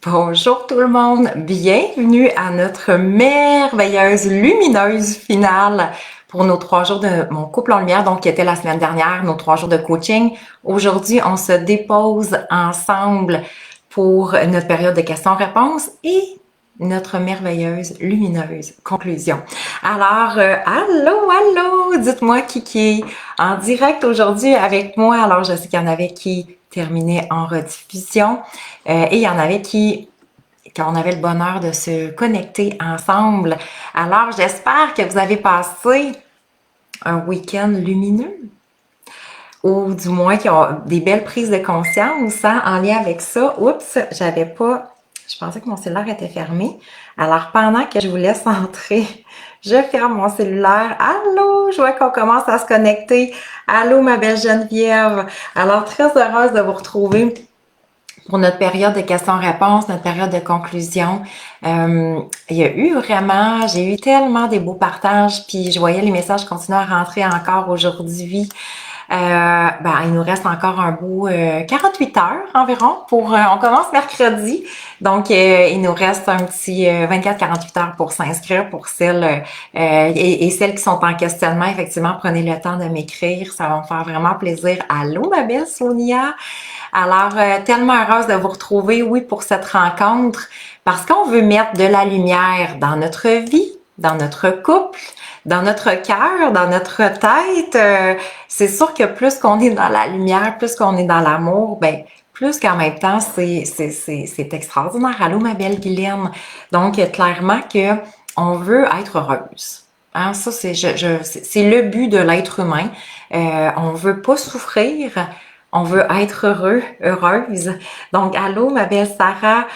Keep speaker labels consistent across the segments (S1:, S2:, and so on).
S1: Bonjour tout le monde, bienvenue à notre merveilleuse, lumineuse finale pour nos 3 jours de mon couple en lumière, donc qui était la semaine dernière, nos 3 jours de coaching. Aujourd'hui, on se dépose ensemble pour notre période de questions-réponses et notre merveilleuse, lumineuse conclusion. Alors, allô, dites-moi qui est en direct aujourd'hui avec moi. Alors, je sais qu'il y en avait qui terminaient en rediffusion et il y en avait quand on avait le bonheur de se connecter ensemble. Alors, j'espère que vous avez passé un week-end lumineux ou du moins qui ont des belles prises de conscience en lien avec ça. Oups, je pensais que mon cellulaire était fermé. Alors, pendant que je vous laisse entrer, je ferme mon cellulaire. Allô, je vois qu'on commence à se connecter. Allô, ma belle Geneviève. Alors, très heureuse de vous retrouver pour notre période de questions-réponses, notre période de conclusion. J'ai eu tellement des beaux partages, puis je voyais les messages continuer à rentrer encore aujourd'hui. Il nous reste encore un beau 48 heures environ on commence mercredi. Donc, il nous reste un petit 24-48 heures pour s'inscrire pour celles et celles qui sont en questionnement. Effectivement, prenez le temps de m'écrire. Ça va me faire vraiment plaisir. Allô, ma belle Sonia! Alors, tellement heureuse de vous retrouver, oui, pour cette rencontre, parce qu'on veut mettre de la lumière dans notre vie, dans notre couple, dans notre cœur, dans notre tête. C'est sûr que plus qu'on est dans la lumière, plus qu'on est dans l'amour, plus qu'en même temps, c'est extraordinaire. Allô, ma belle Guylaine. Donc, clairement que on veut être heureuse. Hein, ça, c'est le but de l'être humain. On veut pas souffrir. On veut être heureux, heureuse. Donc, allô, ma belle Sarah.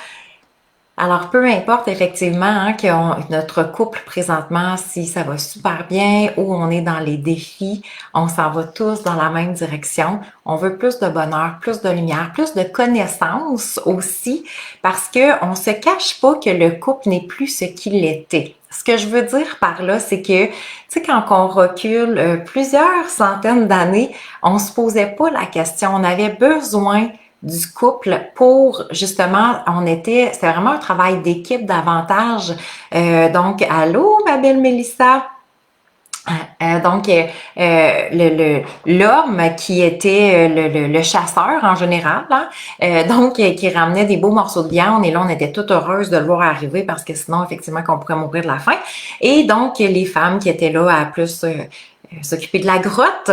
S1: Alors, peu importe effectivement que notre couple présentement, si ça va super bien ou on est dans les défis, on s'en va tous dans la même direction. On veut plus de bonheur, plus de lumière, plus de connaissance aussi, parce que on se cache pas que le couple n'est plus ce qu'il était. Ce que je veux dire par là, c'est que, tu sais, quand on recule plusieurs centaines d'années, on se posait pas la question. On avait besoin du couple pour, justement, c'était vraiment un travail d'équipe davantage. Donc, allô, ma belle Mélissa? L'homme qui était le chasseur en général, qui ramenait des beaux morceaux de viande, et là on était toutes heureuses de le voir arriver parce que sinon effectivement qu'on pourrait mourir de la faim. Et donc les femmes qui étaient là à plus s'occuper de la grotte.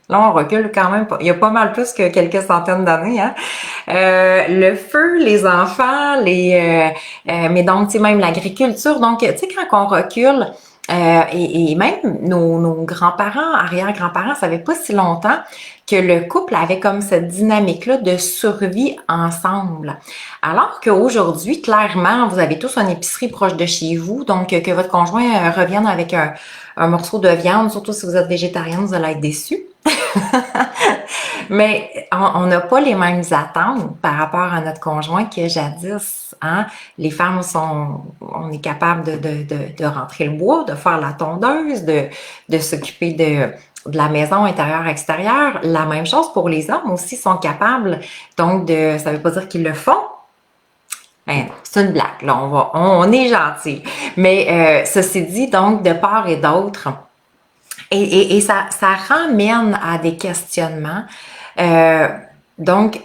S1: Là, on recule quand même. Il y a pas mal plus que quelques centaines d'années. Hein? Le feu, les enfants, mais donc, tu sais, même l'agriculture. Donc, tu sais, quand on recule, et même nos grands-parents, arrière-grands-parents, ça fait pas si longtemps que le couple avait comme cette dynamique-là de survie ensemble. Alors qu'aujourd'hui, clairement, vous avez tous une épicerie proche de chez vous, donc que votre conjoint revienne avec un morceau de viande, surtout si vous êtes végétarienne, vous allez être déçus. Mais on n'a pas les mêmes attentes par rapport à notre conjoint que jadis. Hein? Les femmes on est capable de rentrer le bois, de faire la tondeuse, de s'occuper de la maison intérieure-extérieure. La même chose pour les hommes aussi sont capables. Donc, ça veut pas dire qu'ils le font. C'est une blague, là, on est gentil. Mais ceci dit, donc, de part et d'autre, et ça ramène à des questionnements. Donc,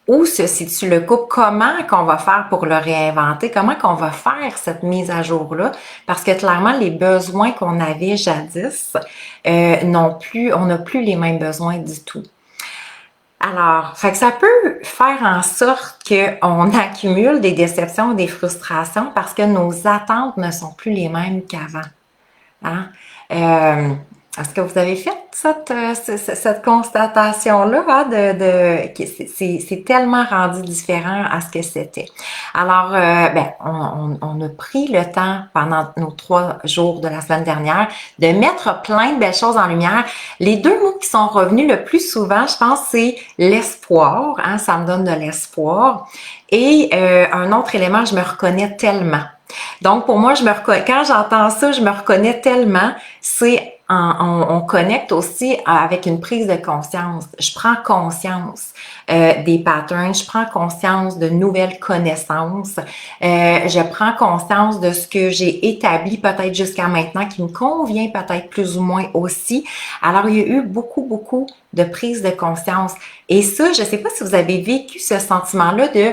S1: où se situe le couple? Comment qu'on va faire pour le réinventer? Comment qu'on va faire cette mise à jour-là? Parce que clairement, les besoins qu'on avait jadis on n'a plus les mêmes besoins du tout. Alors, fait que ça peut faire en sorte qu'on accumule des déceptions, des frustrations parce que nos attentes ne sont plus les mêmes qu'avant. Hein? Est-ce que vous avez fait cette constatation-là, hein, que c'est tellement rendu différent à ce que c'était. Alors, on a pris le temps pendant nos 3 jours de la semaine dernière de mettre plein de belles choses en lumière. Les 2 mots qui sont revenus le plus souvent, je pense, c'est l'espoir. Hein, ça me donne de l'espoir. Et un autre élément, je me reconnais tellement. Donc, pour moi, quand j'entends ça, je me reconnais tellement. C'est on connecte aussi avec une prise de conscience. Je prends conscience des patterns, je prends conscience de nouvelles connaissances, je prends conscience de ce que j'ai établi peut-être jusqu'à maintenant qui me convient peut-être plus ou moins aussi. Alors, il y a eu beaucoup de prise de conscience. Et ça, je ne sais pas si vous avez vécu ce sentiment-là de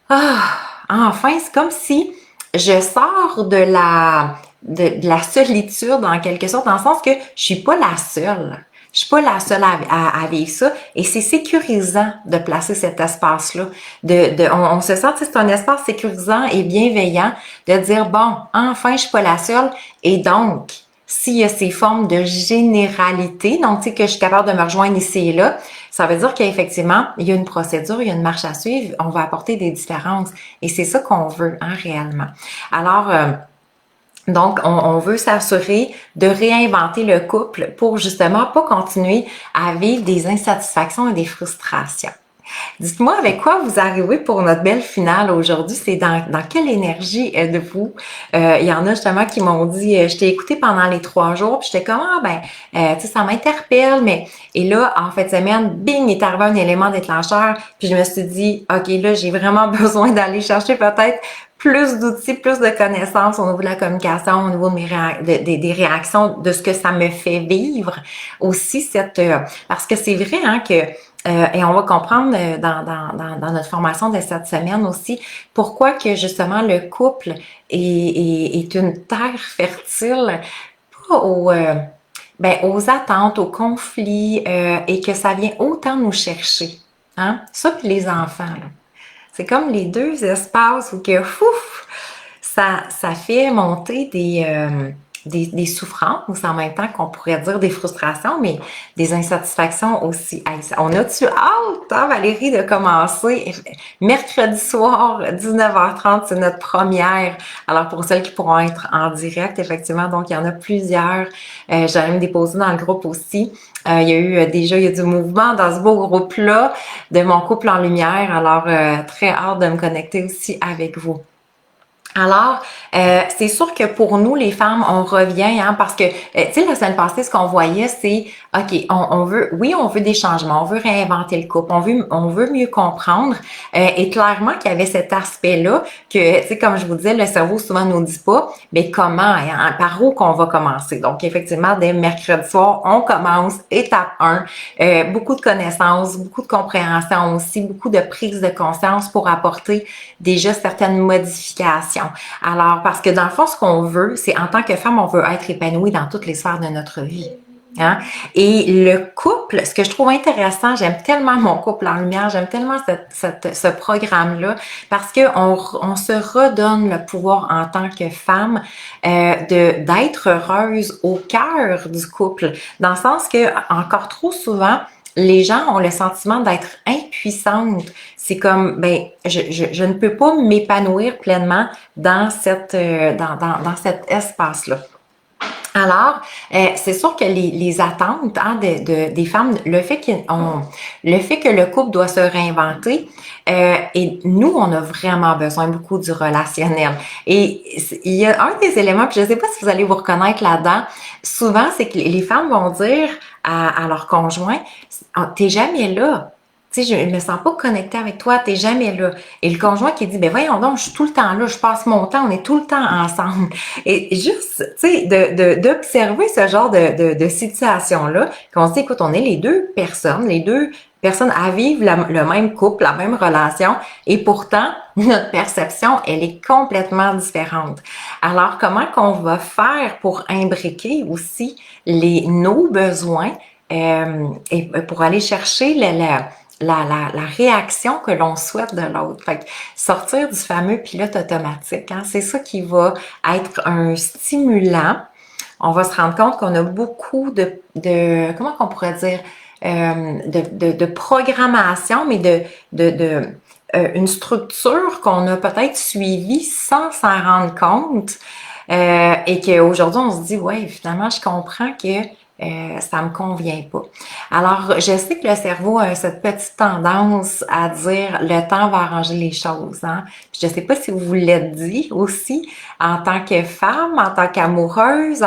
S1: ah, enfin, c'est comme si je sors de la solitude en quelque sorte, dans le sens que je suis pas la seule. Je suis pas la seule à vivre ça. Et c'est sécurisant de placer cet espace-là. On se sent, c'est un espace sécurisant et bienveillant de dire, bon, enfin, je suis pas la seule. Et donc, s'il y a ces formes de généralité, donc tu sais que je suis capable de me rejoindre ici et là, ça veut dire qu'effectivement, il y a une procédure, il y a une marche à suivre, on va apporter des différences. Et c'est ça qu'on veut, hein, réellement. Alors, donc, on veut s'assurer de réinventer le couple pour justement pas continuer à vivre des insatisfactions et des frustrations. Dites-moi avec quoi vous arrivez pour notre belle finale aujourd'hui. C'est dans quelle énergie êtes-vous? Il y en a justement qui m'ont dit, je t'ai écouté pendant les 3 jours, puis j'étais comme, tu sais, ça m'interpelle, mais... Et là, en fin de semaine, bing, est arrivé un élément déclencheur, puis je me suis dit, OK, là, j'ai vraiment besoin d'aller chercher peut-être plus d'outils, plus de connaissances au niveau de la communication, au niveau de des réactions, de ce que ça me fait vivre. Aussi, parce que c'est vrai, hein, que et on va comprendre dans notre formation de cette semaine aussi pourquoi que justement le couple est une terre fertile, pas aux attentes, aux conflits, et que ça vient autant nous chercher. Hein? Ça puis les enfants, là. C'est comme les deux espaces où que ça fait monter des souffrances en même temps qu'on pourrait dire des frustrations, mais des insatisfactions aussi. Hey, on a-tu hâte, hein, Valérie, de commencer? Mercredi soir, 19h30, c'est notre première. Alors, pour celles qui pourront être en direct, effectivement, donc il y en a plusieurs. J'allais me déposer dans le groupe aussi. Il y a eu déjà, il y a du mouvement dans ce beau groupe-là de mon couple en lumière. Alors, très hâte de me connecter aussi avec vous. Alors, c'est sûr que pour nous, les femmes, on revient, hein, parce que, tu sais, la semaine passée, ce qu'on voyait, c'est, OK, on veut, oui, on veut des changements, on veut réinventer le couple, on veut mieux comprendre, et clairement qu'il y avait cet aspect-là que, tu sais, comme je vous disais, le cerveau souvent nous dit pas, mais comment, hein, par où qu'on va commencer. Donc, effectivement, dès mercredi soir, on commence, étape 1, beaucoup de connaissances, beaucoup de compréhension aussi, beaucoup de prise de conscience pour apporter déjà certaines modifications. Alors, parce que dans le fond, ce qu'on veut, c'est en tant que femme, on veut être épanouie dans toutes les sphères de notre vie. Hein? Et le couple, ce que je trouve intéressant, j'aime tellement mon couple en lumière, j'aime tellement ce programme-là, parce que on se redonne le pouvoir en tant que femme d'être heureuse au cœur du couple, dans le sens que encore trop souvent, les gens ont le sentiment d'être impuissantes. C'est comme, je ne peux pas m'épanouir pleinement dans dans cet espace-là. Alors, c'est sûr que les attentes, hein, des femmes, le fait que le couple doit se réinventer, et nous, on a vraiment besoin beaucoup du relationnel. Et il y a un des éléments, puis je ne sais pas si vous allez vous reconnaître là-dedans, souvent, c'est que les femmes vont dire à leur conjoint, t'es jamais là. Tu sais, je me sens pas connectée avec toi, t'es jamais là. Et le conjoint qui dit, ben voyons donc, je suis tout le temps là, je passe mon temps, on est tout le temps ensemble. Et juste, tu sais, d'observer ce genre de situation-là, qu'on se dit, écoute, on est les deux personnes à vivre le même couple, la même relation, et pourtant, notre perception, elle est complètement différente. Alors, comment qu'on va faire pour imbriquer aussi nos besoins, et pour aller chercher la réaction que l'on souhaite de l'autre. Fait que sortir du fameux pilote automatique, hein, c'est ça qui va être un stimulant. On va se rendre compte qu'on a beaucoup de comment qu'on pourrait dire, de programmation, mais une structure qu'on a peut-être suivie sans s'en rendre compte, et qu'aujourd'hui on se dit, ouais, finalement, je comprends que ça me convient pas. Alors, je sais que le cerveau a cette petite tendance à dire le temps va arranger les choses, hein. Puis je sais pas si vous vous l'êtes dit aussi en tant que femme, en tant qu'amoureuse,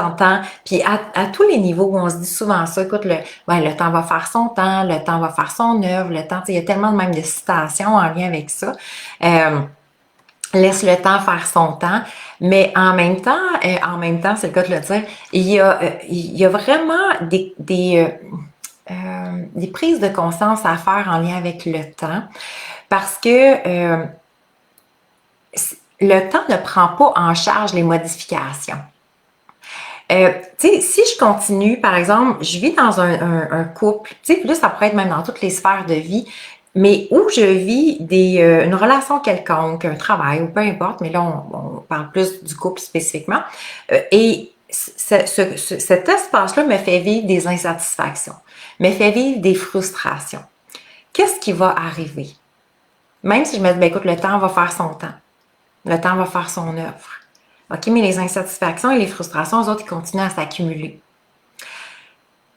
S1: puis à tous les niveaux où on se dit souvent ça, écoute, le temps va faire son temps, le temps va faire son œuvre, le temps, il y a tellement de même de citations en lien avec ça. Laisse le temps faire son temps, mais en même temps, c'est le cas de le dire, il y a vraiment des prises de conscience à faire en lien avec le temps, parce que le temps ne prend pas en charge les modifications. Tu sais, si je continue, par exemple, je vis dans un couple, tu sais, puis là, ça pourrait être même dans toutes les sphères de vie, mais où je vis une relation quelconque, un travail ou peu importe, mais là, on parle plus du couple spécifiquement, et cet espace-là me fait vivre des insatisfactions, me fait vivre des frustrations. Qu'est-ce qui va arriver? Même si je me dis, ben écoute, le temps va faire son temps, le temps va faire son œuvre. OK, mais les insatisfactions et les frustrations, eux autres, ils continuent à s'accumuler.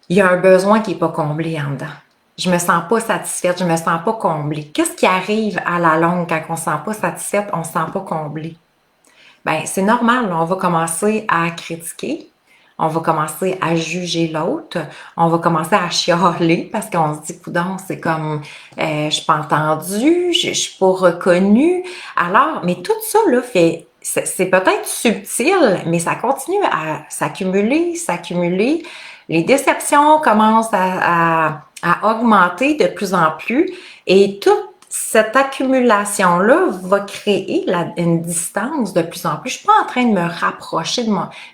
S1: Il y a un besoin qui n'est pas comblé en dedans. Je me sens pas satisfaite, je me sens pas comblée. Qu'est-ce qui arrive à la longue quand on ne se sent pas satisfaite, on ne se sent pas comblé? Ben, c'est normal, là, on va commencer à critiquer, on va commencer à juger l'autre, on va commencer à chialer parce qu'on se dit, coudonc, c'est comme, je suis pas entendue, je suis pas reconnue. Alors, mais tout ça, là, c'est peut-être subtil, mais ça continue à s'accumuler, s'accumuler. Les déceptions commencent à augmenter de plus en plus et toute cette accumulation-là va créer une distance de plus en plus. Je suis pas en train de me rapprocher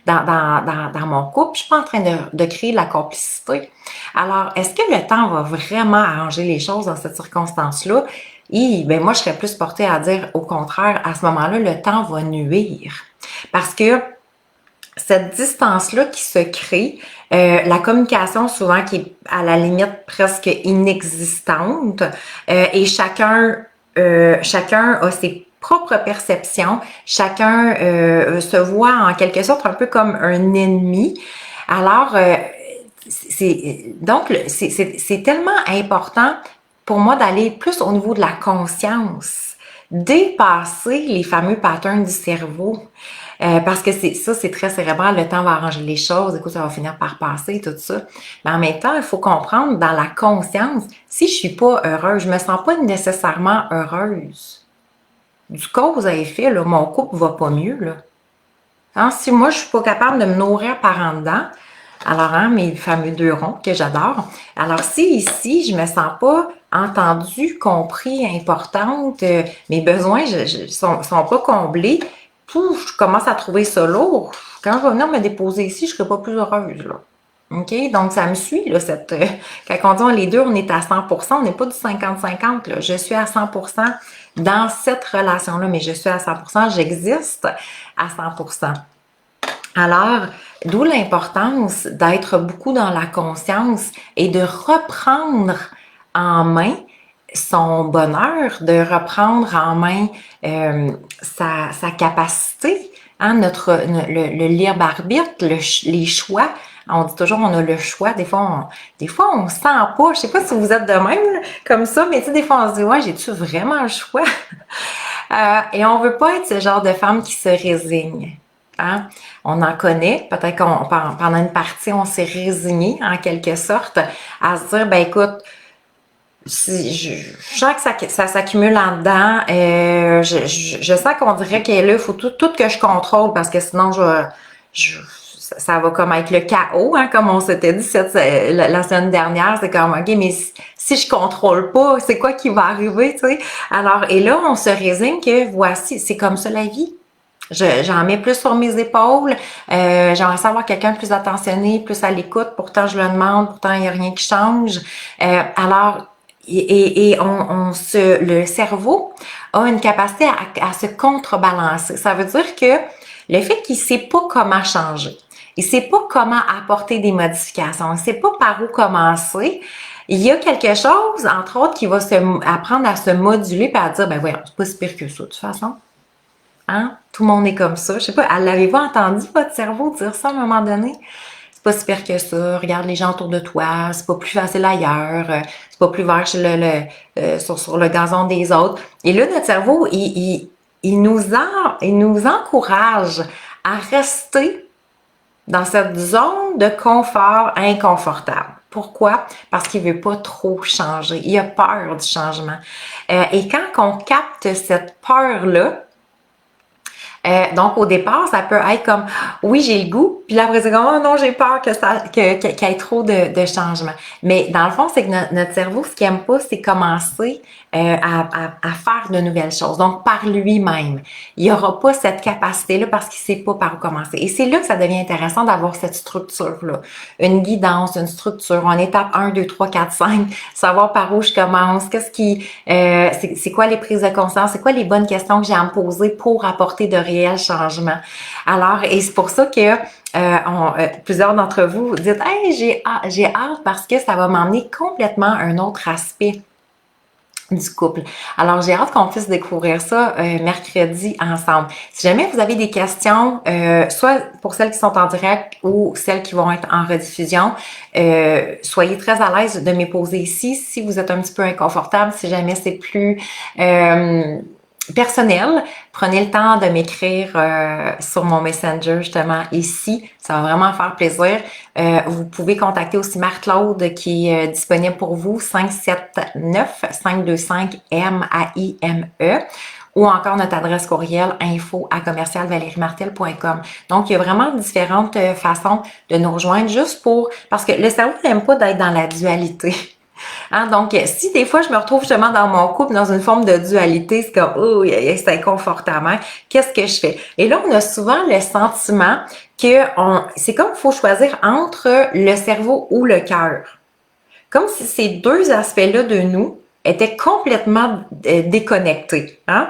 S1: dans mon couple, je suis pas en train de créer de la complicité. Alors, est-ce que le temps va vraiment arranger les choses dans cette circonstance-là? Ben moi, je serais plus portée à dire au contraire, à ce moment-là, le temps va nuire. Parce que cette distance-là qui se crée, la communication souvent qui est à la limite presque inexistante, et chacun a ses propres perceptions, chacun se voit en quelque sorte un peu comme un ennemi. Alors, c'est tellement important pour moi d'aller plus au niveau de la conscience, dépasser les fameux patterns du cerveau. Parce que c'est très cérébral, le temps va arranger les choses, écoute, ça va finir par passer, tout ça. Mais en même temps, il faut comprendre dans la conscience, si je suis pas heureuse, je me sens pas nécessairement heureuse. Du cause à effet, là, mon couple va pas mieux, là. Hein, si moi, je suis pas capable de me nourrir par en dedans, alors, hein, mes fameux 2 ronds que j'adore. Alors, si ici, je me sens pas entendue, compris, importante, mes besoins sont pas comblés, je commence à trouver ça lourd. Quand je vais venir me déposer ici, je serai pas plus heureuse, là. OK? Donc, ça me suit, là, quand on dit les deux, on est à 100%, on n'est pas du 50-50, là. Je suis à 100% dans cette relation-là, mais je suis à 100%, j'existe à 100%. Alors, d'où l'importance d'être beaucoup dans la conscience et de reprendre en main son bonheur, de reprendre en main sa capacité, hein, le libre arbitre, les choix. On dit toujours on a le choix. Des fois, on sent pas. Je sais pas si vous êtes de même là, comme ça, mais tu sais, des fois, on se dit ouais, j'ai-tu vraiment le choix? Et on veut pas être ce genre de femme qui se résigne. Hein? On en connaît, peut-être pendant une partie, on s'est résigné en quelque sorte à se dire, ben écoute, je sens que ça s'accumule en dedans, je sens qu'on dirait que là, il faut tout que je contrôle parce que sinon, ça va comme être le chaos, hein, comme on s'était dit la semaine dernière, c'est comme, ok, mais si je contrôle pas, c'est quoi qui va arriver, tu sais? Alors, et là, on se résigne que voici, c'est comme ça la vie. J'en mets plus sur mes épaules. J'aimerais savoir quelqu'un de plus attentionné, plus à l'écoute. Pourtant, je le demande. Pourtant, il n'y a rien qui change. Alors, le cerveau a une capacité à se contrebalancer. Ça veut dire que le fait qu'il ne sait pas comment changer, il ne sait pas comment apporter des modifications, il ne sait pas par où commencer, il y a quelque chose, entre autres, qui va apprendre à se moduler et à dire, ben voyons, c'est pas si pire que ça, de toute façon. Hein? Tout le monde est comme ça. Je sais pas, l'avez-vous entendu, votre cerveau, dire ça à un moment donné? c'est pas si pire que ça, regarde les gens autour de toi, c'est pas plus facile ailleurs, c'est pas plus vert chez sur le gazon des autres. Et là, notre cerveau, il nous encourage à rester dans cette zone de confort inconfortable. Pourquoi? Parce qu'il veut pas trop changer. Il a peur du changement. Et quand on capte cette peur-là, donc au départ, ça peut être comme oui, j'ai le goût, puis là après c'est comme oh non, j'ai peur qu'il y ait trop de changements. Mais dans le fond, c'est que notre cerveau, ce qu'il aime pas, c'est commencer à faire de nouvelles choses. Donc par lui-même, il n'y aura pas cette capacité-là parce qu'il sait pas par où commencer. Et c'est là que ça devient intéressant d'avoir cette structure-là, une guidance, une structure, en étape 1, 2, 3, 4, 5, savoir par où je commence, c'est quoi les prises de conscience, c'est quoi les bonnes questions que j'ai à me poser pour apporter de réels changements. Alors, et c'est pour ça que plusieurs d'entre vous dites hey, j'ai hâte parce que ça va m'emmener complètement à un autre aspect du couple. Alors, j'ai hâte qu'on puisse découvrir ça mercredi ensemble. Si jamais vous avez des questions, soit pour celles qui sont en direct ou celles qui vont être en rediffusion, soyez très à l'aise de me poser ici. Si vous êtes un petit peu inconfortable, si jamais c'est plus personnel, prenez le temps de m'écrire sur mon Messenger justement ici, ça va vraiment faire plaisir. Vous pouvez contacter aussi Marc-Claude qui est disponible pour vous, 579-525-MAIME ou encore notre adresse courriel info@commercialvalériemartel.com. Donc, il y a vraiment différentes façons de nous rejoindre juste parce que le cerveau n'aime pas d'être dans la dualité. Hein, donc, si des fois je me retrouve justement dans mon couple dans une forme de dualité, c'est comme oh, c'est inconfortable, hein? Qu'est-ce que je fais? Et là, on a souvent le sentiment que c'est comme il faut choisir entre le cerveau ou le cœur. Comme si ces deux aspects-là de nous étaient complètement déconnectés. Hein?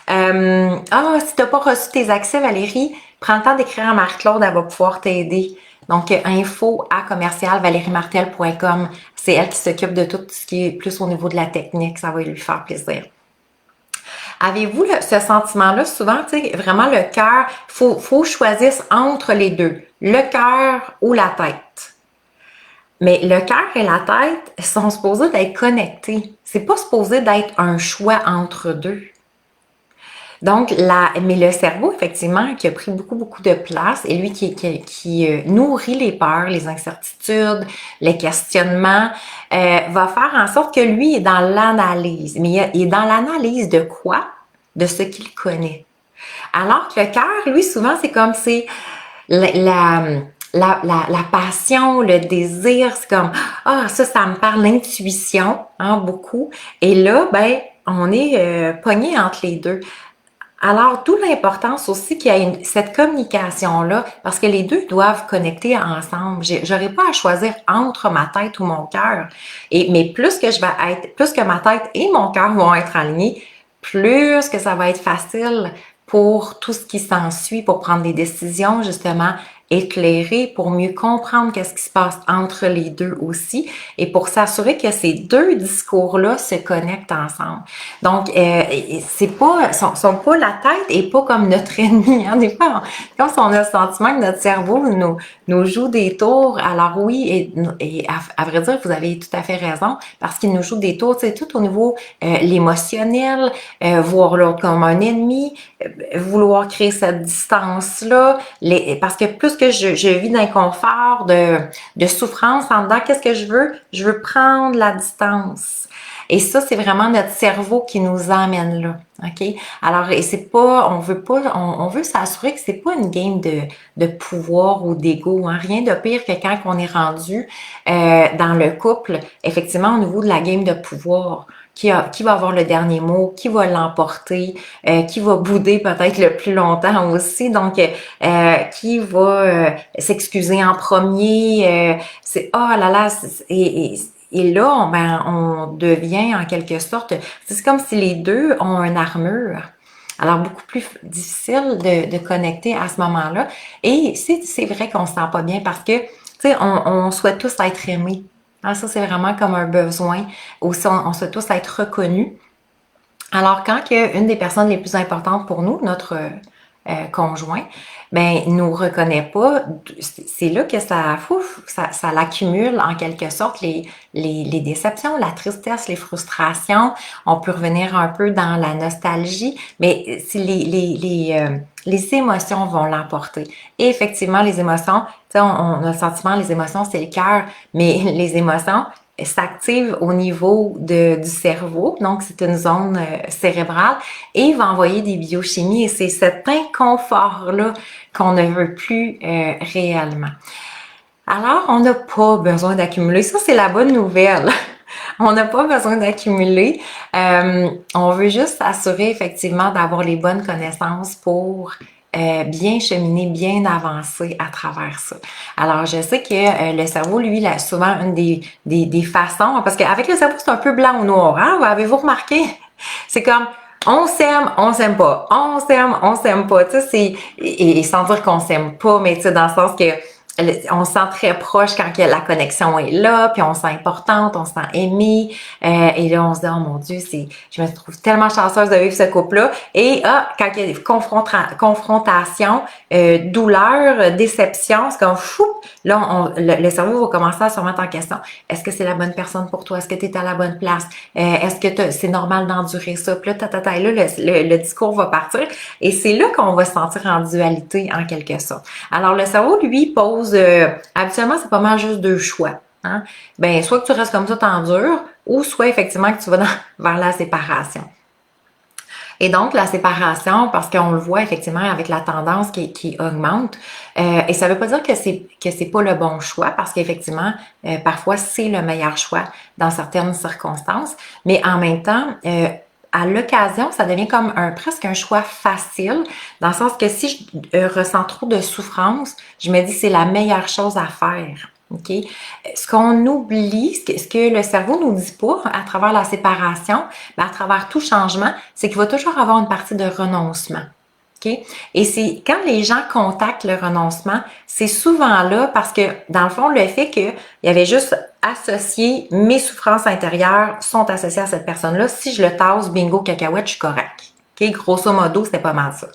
S1: Si tu n'as pas reçu tes accès, Valérie, prends le temps d'écrire à Marc-Claude, elle va pouvoir t'aider. Donc, info@commercialvalériemartel.com. C'est elle qui s'occupe de tout ce qui est plus au niveau de la technique. Ça va lui faire plaisir. Avez-vous ce sentiment-là? Souvent, tu sais, vraiment le cœur, faut choisir entre les deux. Le cœur ou la tête. Mais le cœur et la tête sont supposés d'être connectés. C'est pas supposé d'être un choix entre deux. Donc, mais le cerveau, effectivement, qui a pris beaucoup de place, et lui qui nourrit les peurs, les incertitudes, les questionnements, va faire en sorte que lui est dans l'analyse. Mais il est dans l'analyse de quoi? De ce qu'il connaît. Alors que le cœur, lui, souvent, c'est comme la passion, le désir, c'est comme ça me parle, l'intuition, hein, beaucoup. Et là, ben, on est pogné entre les deux. Alors, d'où l'importance aussi qu'il y ait cette communication-là, parce que les deux doivent connecter ensemble. J'aurais pas à choisir entre ma tête ou mon cœur. Mais plus que ma tête et mon cœur vont être alignés, plus que ça va être facile pour tout ce qui s'ensuit, pour prendre des décisions, justement, éclairées, pour mieux comprendre qu'est-ce qui se passe entre les deux aussi, et pour s'assurer que ces deux discours-là se connectent ensemble. Donc, sont pas la tête et pas comme notre ennemi. Hein? Des fois, comme si on a le sentiment que notre cerveau nous joue des tours. Alors oui, et à vrai dire, vous avez tout à fait raison, parce qu'il nous joue des tours, tu sais, tout au niveau l'émotionnel, voir l'autre comme un ennemi, vouloir créer cette distance-là, parce que plus que je vis d'inconfort, de souffrance en dedans, qu'est-ce que je veux? Je veux prendre la distance. Et ça, c'est vraiment notre cerveau qui nous emmène là. OK? Alors, et c'est pas, on veut s'assurer que c'est pas une game de pouvoir ou d'ego, hein. Rien de pire que quand on est rendu dans le couple, effectivement, au niveau de la game de pouvoir. Qui va avoir le dernier mot, qui va l'emporter, qui va bouder peut-être le plus longtemps aussi, donc qui va s'excuser en premier, c'est oh là là, et là on devient en quelque sorte, c'est comme si les deux ont une armure. Alors, beaucoup plus difficile de connecter à ce moment-là. Et c'est vrai qu'on se sent pas bien parce que, tu sais, on souhaite tous être aimés. Ah, ça, c'est vraiment comme un besoin. Aussi, on souhaite tous être reconnus. Alors, quand une des personnes les plus importantes pour nous, conjoint, ben nous reconnaît pas. C'est là que ça l'accumule en quelque sorte les déceptions, la tristesse, les frustrations. On peut revenir un peu dans la nostalgie, mais si les émotions vont l'emporter. Et effectivement, les émotions, tu sais, on a le sentiment, les émotions, c'est le cœur, mais les émotions s'activent au niveau du cerveau, donc c'est une zone cérébrale, et il va envoyer des biochimies, et c'est cet inconfort-là qu'on ne veut plus réellement. Alors, on n'a pas besoin d'accumuler. Ça, c'est la bonne nouvelle. On n'a pas besoin d'accumuler. On veut juste s'assurer effectivement d'avoir les bonnes connaissances pour bien cheminer, bien avancer à travers ça. Alors, je sais que le cerveau, lui, il a souvent une des façons, parce qu'avec le cerveau, c'est un peu blanc ou noir. Hein? Avez-vous remarqué? C'est comme on s'aime pas. On s'aime pas. Tu sais, et sans dire qu'on s'aime pas, mais tu sais, dans le sens que on se sent très proche quand la connexion est là, puis on se sent importante, on se sent aimé, et là on se dit oh mon Dieu, je me trouve tellement chanceuse de vivre ce couple-là. Et quand il y a des confrontations, douleur, déception, c'est comme fou. Là, le cerveau va commencer à se remettre en question. Est-ce que c'est la bonne personne pour toi? Est-ce que tu es à la bonne place? Est-ce que c'est normal d'endurer ça? Puis là, et là, le discours va partir. Et c'est là qu'on va se sentir en dualité, en quelque sorte. Alors, le cerveau, lui, pose, habituellement, c'est pas mal juste deux choix. Hein? Ben, soit que tu restes comme ça, t'endures, ou soit effectivement que tu vas vers la séparation. Et donc, la séparation, parce qu'on le voit effectivement avec la tendance qui augmente, et ça veut pas dire que c'est pas le bon choix, parce qu'effectivement, parfois, c'est le meilleur choix dans certaines circonstances, mais en même temps, à l'occasion, ça devient comme presque un choix facile, dans le sens que si je ressens trop de souffrance, je me dis c'est la meilleure chose à faire. OK? Ce qu'on oublie, ce que le cerveau nous dit pas à travers la séparation, mais à travers tout changement, c'est qu'il va toujours avoir une partie de renoncement. OK? Et c'est quand les gens contactent le renoncement, c'est souvent là parce que, dans le fond, le fait qu'il y avait juste associé mes souffrances intérieures sont associées à cette personne-là. Si je le tasse, bingo, cacahuète, je suis correct. OK? Grosso modo, c'était pas mal ça.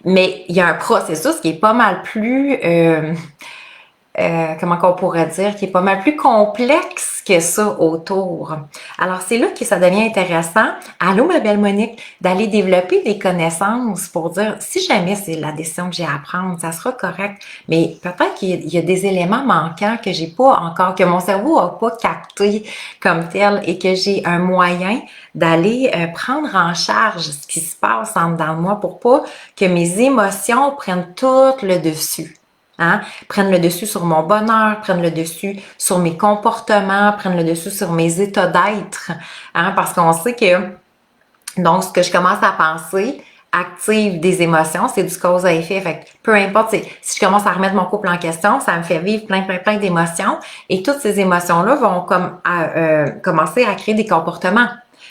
S1: Mais il y a un processus qui est pas mal plus comment qu'on pourrait dire, qui est pas mal plus complexe que ça autour. Alors, c'est là que ça devient intéressant, allô ma belle Monique, d'aller développer des connaissances pour dire, si jamais c'est la décision que j'ai à prendre, ça sera correct, mais peut-être qu'il y a des éléments manquants que j'ai pas encore, que mon cerveau a pas capté comme tel et que j'ai un moyen d'aller prendre en charge ce qui se passe en dedans de moi pour pas que mes émotions prennent tout le dessus. Hein? Prennent le dessus sur mon bonheur, prennent le dessus sur mes comportements, prennent le dessus sur mes états d'être. Hein? Parce qu'on sait que, donc, ce que je commence à penser active des émotions, c'est du cause à effet. Fait que peu importe, si je commence à remettre mon couple en question, ça me fait vivre plein d'émotions. Et toutes ces émotions-là vont commencer à créer des comportements.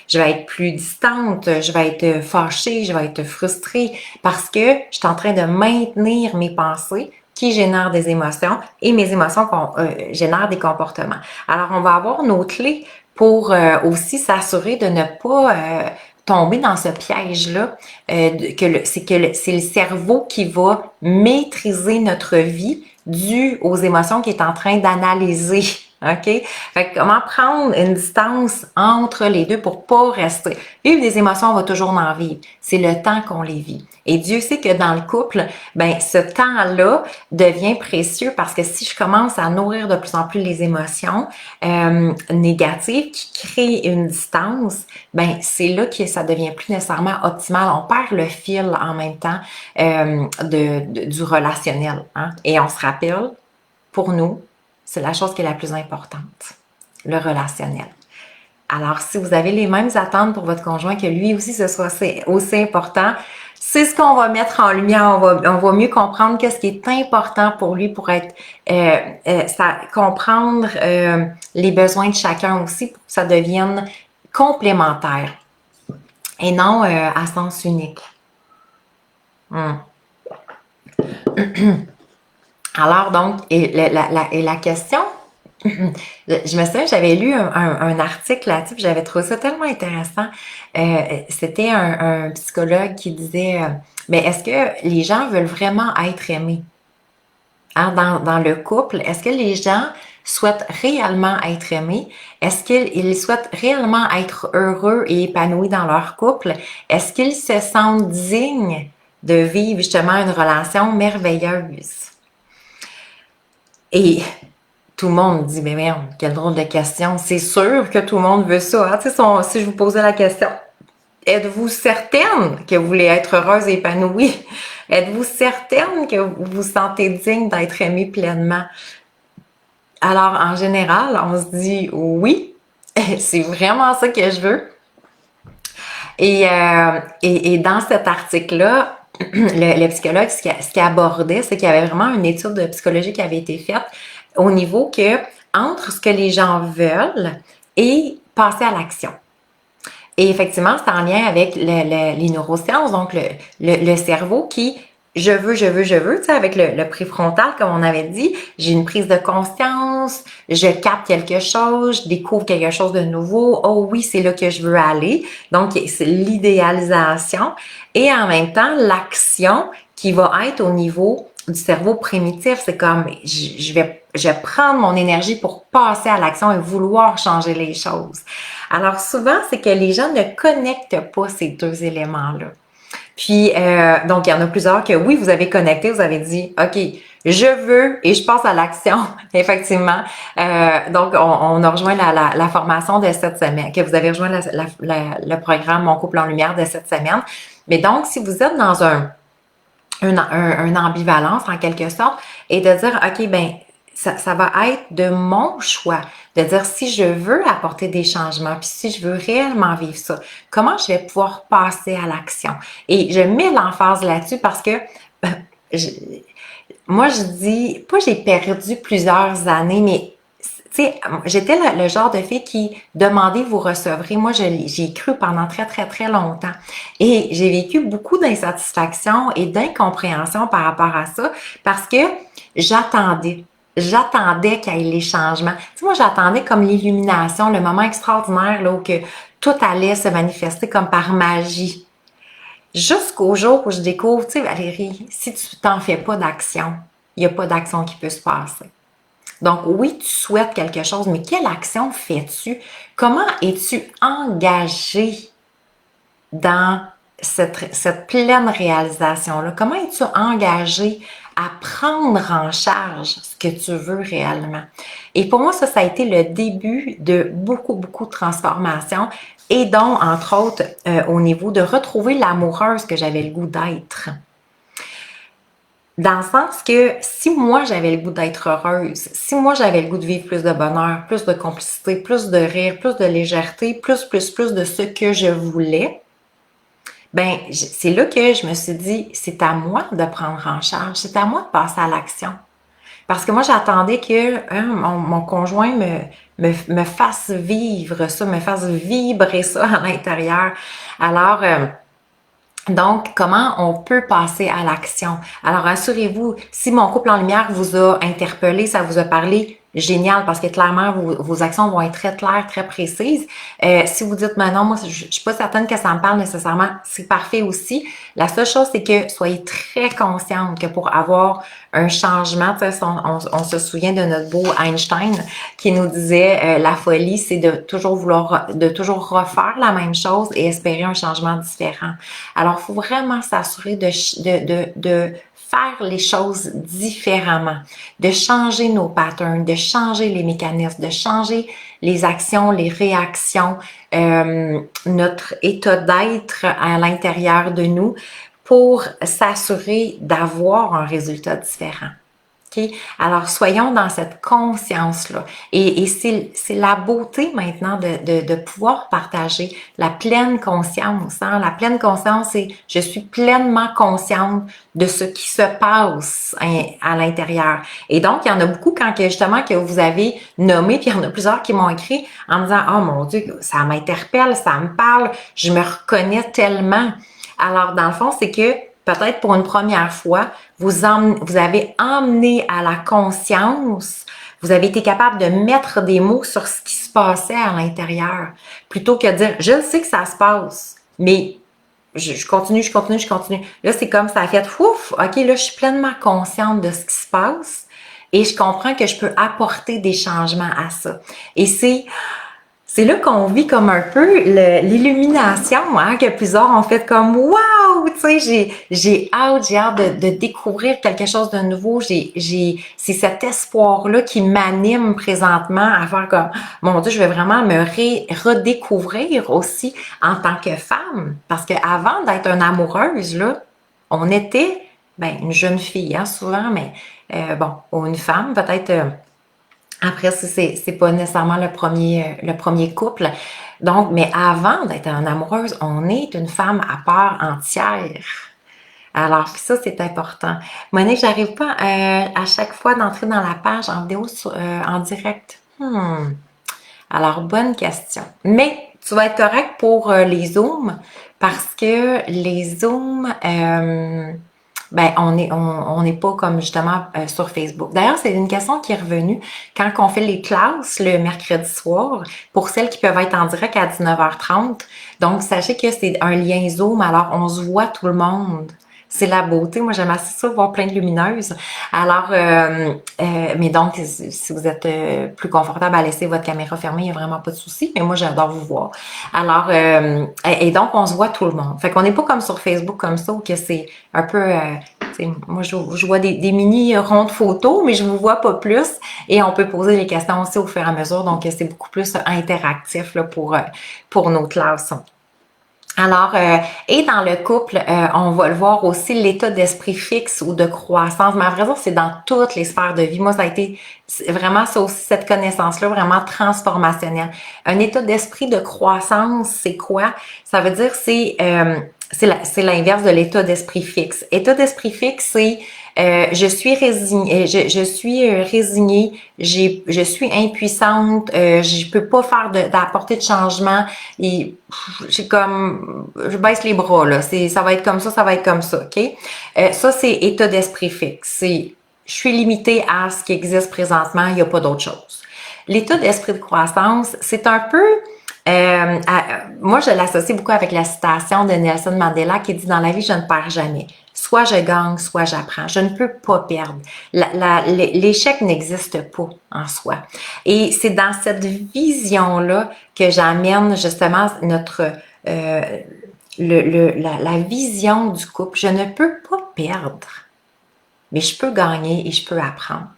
S1: Je vais être plus distante, je vais être fâchée, je vais être frustrée parce que je suis en train de maintenir mes pensées qui génèrent des émotions et mes émotions génèrent des comportements. Alors, on va avoir nos clés pour aussi s'assurer de ne pas tomber dans ce piège-là, c'est le cerveau qui va maîtriser notre vie dû aux émotions qu'il est en train d'analyser. OK? Fait que comment prendre une distance entre les deux pour pas rester. Vivre des émotions, on va toujours en vivre. C'est le temps qu'on les vit. Et Dieu sait que dans le couple, ben, ce temps-là devient précieux parce que si je commence à nourrir de plus en plus les émotions négatives qui créent une distance, ben, c'est là que ça devient plus nécessairement optimal. On perd le fil en même temps du relationnel. Hein? Et on se rappelle, pour nous, c'est la chose qui est la plus importante, le relationnel. Alors, si vous avez les mêmes attentes pour votre conjoint, que lui aussi ce soit aussi important, c'est ce qu'on va mettre en lumière. On va mieux comprendre qu'est-ce qui est important pour lui pour être comprendre les besoins de chacun aussi pour que ça devienne complémentaire et non à sens unique. Alors donc, et la question Je me souviens, j'avais lu un article là-dessus, puis j'avais trouvé ça tellement intéressant. C'était un psychologue qui disait, mais est-ce que les gens veulent vraiment être aimés? Hein, dans le couple, est-ce que les gens souhaitent réellement être aimés? Est-ce qu'ils souhaitent réellement être heureux et épanouis dans leur couple? Est-ce qu'ils se sentent dignes de vivre justement une relation merveilleuse? Et tout le monde dit, mais merde, quelle drôle de question. C'est sûr que tout le monde veut ça. Hein? Tu sais, si je vous posais la question, êtes-vous certaine que vous voulez être heureuse et épanouie? Êtes-vous certaine que vous vous sentez digne d'être aimée pleinement? Alors, en général, on se dit oui, c'est vraiment ça que je veux. Et dans cet article-là, le psychologue, ce qu'il abordait, c'est qu'il y avait vraiment une étude de psychologie qui avait été faite au niveau que entre ce que les gens veulent et passer à l'action. Et effectivement, c'est en lien avec les neurosciences, donc le cerveau qui je veux, tu sais, avec le préfrontal, comme on avait dit, j'ai une prise de conscience, je capte quelque chose, je découvre quelque chose de nouveau, oh oui, c'est là que je veux aller. Donc, c'est l'idéalisation. Et en même temps, l'action qui va être au niveau du cerveau primitif, c'est comme, je vais prendre mon énergie pour passer à l'action et vouloir changer les choses. Alors souvent, c'est que les gens ne connectent pas ces deux éléments-là. Puis, donc, il y en a plusieurs que oui, vous avez connecté, vous avez dit, OK, je veux et je passe à l'action, effectivement. Donc, on a rejoint la formation de cette semaine, que vous avez rejoint le programme Mon couple en lumière de cette semaine. Mais donc, si vous êtes dans une ambivalence en quelque sorte, et de dire, OK, ben ça va être de mon choix de dire si je veux apporter des changements, puis si je veux réellement vivre ça, comment je vais pouvoir passer à l'action. Et je mets l'emphase là-dessus parce que je, moi, je dis, pas j'ai perdu plusieurs années, mais tu sais, j'étais le genre de fille qui demandait vous recevrez. Moi, j'y cru pendant très, très, très longtemps. Et j'ai vécu beaucoup d'insatisfaction et d'incompréhension par rapport à ça parce que j'attendais. J'attendais qu'il y ait les changements. Tu sais, moi, j'attendais comme l'illumination, le moment extraordinaire là, où que tout allait se manifester comme par magie. Jusqu'au jour où je découvre, tu sais, Valérie, si tu t'en fais pas d'action, il n'y a pas d'action qui peut se passer. Donc, oui, tu souhaites quelque chose, mais quelle action fais-tu? Comment es-tu engagé dans cette pleine réalisation-là? Comment es-tu engagé à prendre en charge ce que tu veux réellement? Et pour moi, ça a été le début de beaucoup, beaucoup de transformations et donc, entre autres, au niveau de retrouver l'amoureuse que j'avais le goût d'être. Dans le sens que si moi j'avais le goût d'être heureuse, si moi j'avais le goût de vivre plus de bonheur, plus de complicité, plus de rire, plus de légèreté, plus de ce que je voulais, ben c'est là que je me suis dit, c'est à moi de prendre en charge, c'est à moi de passer à l'action. Parce que moi j'attendais que mon conjoint me fasse vivre ça, me fasse vibrer ça à l'intérieur. Alors, donc, comment on peut passer à l'action? Alors, assurez-vous, si mon couple en lumière vous a interpellé, ça vous a parlé, génial, parce que clairement, vos actions vont être très claires, très précises. Si vous dites, mais non, moi, je suis pas certaine que ça me parle nécessairement, c'est parfait aussi. La seule chose, c'est que soyez très consciente que pour avoir un changement, on se souvient de notre beau Einstein qui nous disait la folie, c'est de toujours refaire la même chose et espérer un changement différent. Alors, il faut vraiment s'assurer de faire les choses différemment, de changer nos patterns, de changer les mécanismes, de changer les actions, les réactions, notre état d'être à l'intérieur de nous pour s'assurer d'avoir un résultat différent. Okay? Alors, soyons dans cette conscience-là. Et c'est la beauté maintenant de pouvoir partager la pleine conscience. Hein? La pleine conscience, c'est je suis pleinement consciente de ce qui se passe à l'intérieur. Et donc, il y en a beaucoup quand justement que vous avez nommé, puis il y en a plusieurs qui m'ont écrit en me disant « Oh mon Dieu, ça m'interpelle, ça me parle, je me reconnais tellement. » Alors, dans le fond, c'est que peut-être pour une première fois, vous avez emmené à la conscience Vous avez été capable de mettre des mots sur ce qui se passait à l'intérieur, plutôt que de dire, je le sais que ça se passe, mais je continue, je continue, je continue. Là, c'est comme ça a fait, ouf, OK, là, je suis pleinement consciente de ce qui se passe et je comprends que je peux apporter des changements à ça. Et c'est là qu'on vit comme un peu l'illumination, hein, que plusieurs ont fait comme waouh, tu sais, j'ai hâte de découvrir quelque chose de nouveau. C'est cet espoir-là qui m'anime présentement à faire comme mon Dieu, je vais vraiment me redécouvrir aussi en tant que femme. Parce qu'avant d'être une amoureuse, là, on était une jeune fille, hein, souvent, mais bon, ou une femme, peut-être. Après, c'est pas nécessairement le premier couple. Donc, mais avant d'être une amoureuse, on est une femme à part entière. Alors, ça, c'est important. Monique, j'arrive pas à chaque fois d'entrer dans la page en vidéo en direct. Alors, bonne question. Mais tu vas être correct pour les Zooms parce que les Zooms, on n'est pas comme justement sur Facebook. D'ailleurs, c'est une question qui est revenue quand on fait les classes le mercredi soir pour celles qui peuvent être en direct à 19h30. Donc, sachez que c'est un lien Zoom, alors on se voit tout le monde. C'est la beauté. Moi, j'aime assez ça, voir plein de lumineuses. Alors, mais donc, si vous êtes plus confortable à laisser votre caméra fermée, il n'y a vraiment pas de souci. Mais moi, j'adore vous voir. Alors, et donc, on se voit tout le monde. Fait qu'on n'est pas comme sur Facebook comme ça, où que c'est un peu... moi, je vois des mini rondes photos, mais je vous vois pas plus. Et on peut poser les questions aussi au fur et à mesure. Donc, c'est beaucoup plus interactif là, pour nos classes. Alors, et dans le couple, on va le voir aussi, l'état d'esprit fixe ou de croissance. Mais à vrai dire, c'est dans toutes les sphères de vie. Moi, ça a été vraiment ça aussi, cette connaissance-là, vraiment transformationnelle. Un état d'esprit de croissance, c'est quoi? Ça veut dire, c'est l'inverse de l'état d'esprit fixe. État d'esprit fixe, c'est je suis résignée, je suis impuissante, je peux pas faire d'apporter de changement et j'ai comme je baisse les bras là, ça va être comme ça va être comme ça, OK? Ça c'est état d'esprit fixe, c'est je suis limitée à ce qui existe présentement, il n'y a pas d'autre chose. L'état d'esprit de croissance, c'est un peu moi, je l'associe beaucoup avec la citation de Nelson Mandela qui dit « Dans la vie, je ne perds jamais. Soit je gagne, soit j'apprends. Je ne peux pas perdre. L'échec n'existe pas en soi. » Et c'est dans cette vision-là que j'amène justement la vision du couple. Je ne peux pas perdre, mais je peux gagner et je peux apprendre.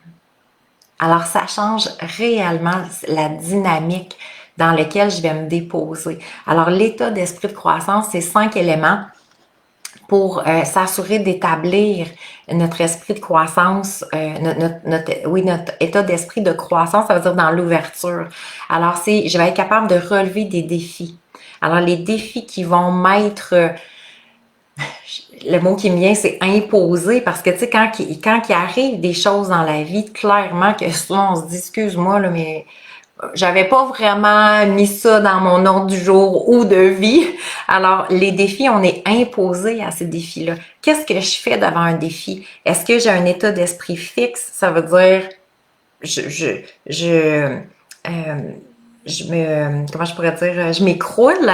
S1: Alors, ça change réellement la dynamique dans lequel je vais me déposer. Alors, l'état d'esprit de croissance, c'est 5 éléments pour s'assurer d'établir notre esprit de croissance, notre état d'esprit de croissance, ça veut dire dans l'ouverture. Alors, je vais être capable de relever des défis. Alors, les défis qui vont m'être... le mot qui me vient, c'est imposer, parce que, tu sais, quand il arrive des choses dans la vie, clairement que souvent on se dit, excuse-moi, là, mais j'avais pas vraiment mis ça dans mon ordre du jour ou de vie. Alors, les défis, on est imposé à ces défis-là. Qu'est-ce que je fais devant un défi? Est-ce que j'ai un état d'esprit fixe? Ça veut dire, comment je pourrais dire, je m'écroule,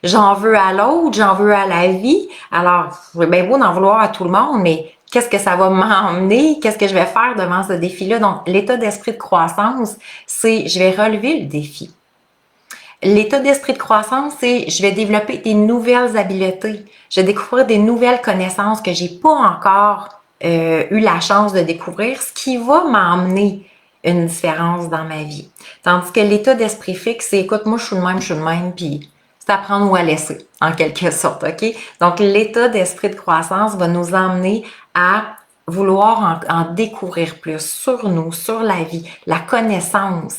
S1: j'en veux à l'autre, j'en veux à la vie. Alors, c'est bien beau d'en vouloir à tout le monde, mais qu'est-ce que ça va m'emmener? Qu'est-ce que je vais faire devant ce défi-là? Donc, l'état d'esprit de croissance, c'est je vais relever le défi. L'état d'esprit de croissance, c'est je vais développer des nouvelles habiletés. Je vais découvrir des nouvelles connaissances que j'ai pas encore eu la chance de découvrir, ce qui va m'emmener une différence dans ma vie. Tandis que l'état d'esprit fixe, c'est écoute, moi je suis de même, puis c'est à prendre ou à laisser, en quelque sorte, OK? Donc, l'état d'esprit de croissance va nous emmener à vouloir en découvrir plus sur nous, sur la vie, la connaissance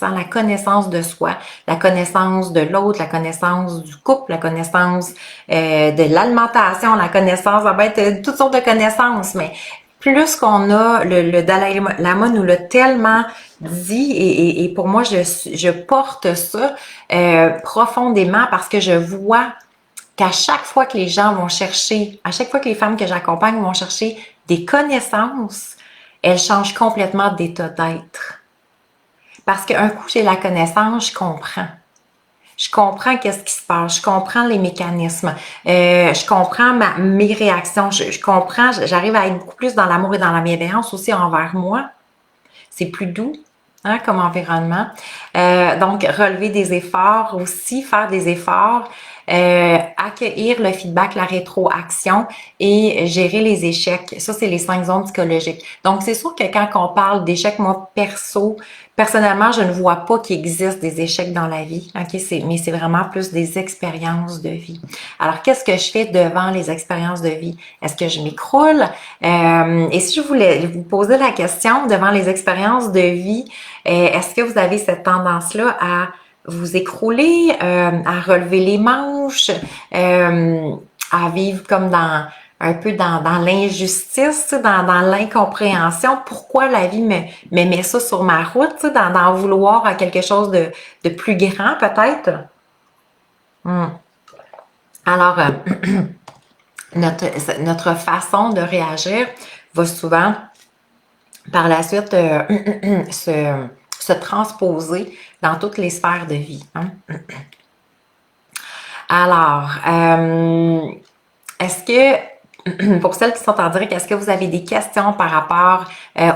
S1: de soi, la connaissance de l'autre, la connaissance du couple, la connaissance de l'alimentation, la connaissance, ça va être toutes sortes de connaissances, mais plus qu'on a, le Dalai Lama nous l'a tellement dit et pour moi, je porte ça profondément parce que je vois qu'à chaque fois que les gens vont chercher, à chaque fois que les femmes que j'accompagne vont chercher des connaissances, elle change complètement d'état d'être. Parce qu'un coup, j'ai la connaissance, je comprends. Je comprends qu'est-ce qui se passe, je comprends les mécanismes, je comprends mes réactions, je comprends, j'arrive à être beaucoup plus dans l'amour et dans la bienveillance aussi envers moi. C'est plus doux, hein, comme environnement. Donc, relever des efforts aussi, faire des efforts, accueillir le feedback, la rétroaction et gérer les échecs. Ça, c'est les 5 zones psychologiques. Donc, c'est sûr que quand on parle d'échecs, moi, personnellement, je ne vois pas qu'il existe des échecs dans la vie. OK? Mais c'est vraiment plus des expériences de vie. Alors, qu'est-ce que je fais devant les expériences de vie? Est-ce que je m'écroule? Et si je voulais vous poser la question devant les expériences de vie, est-ce que vous avez cette tendance-là à vous écrouler, à relever les manches, à vivre comme un peu dans l'injustice, dans l'incompréhension? Pourquoi la vie me met ça sur ma route, d'en vouloir à quelque chose de plus grand peut-être? Alors, notre façon de réagir va souvent par la suite se transposer dans toutes les sphères de vie. Hein? Alors, est-ce que, pour celles qui sont en direct, est-ce que vous avez des questions par rapport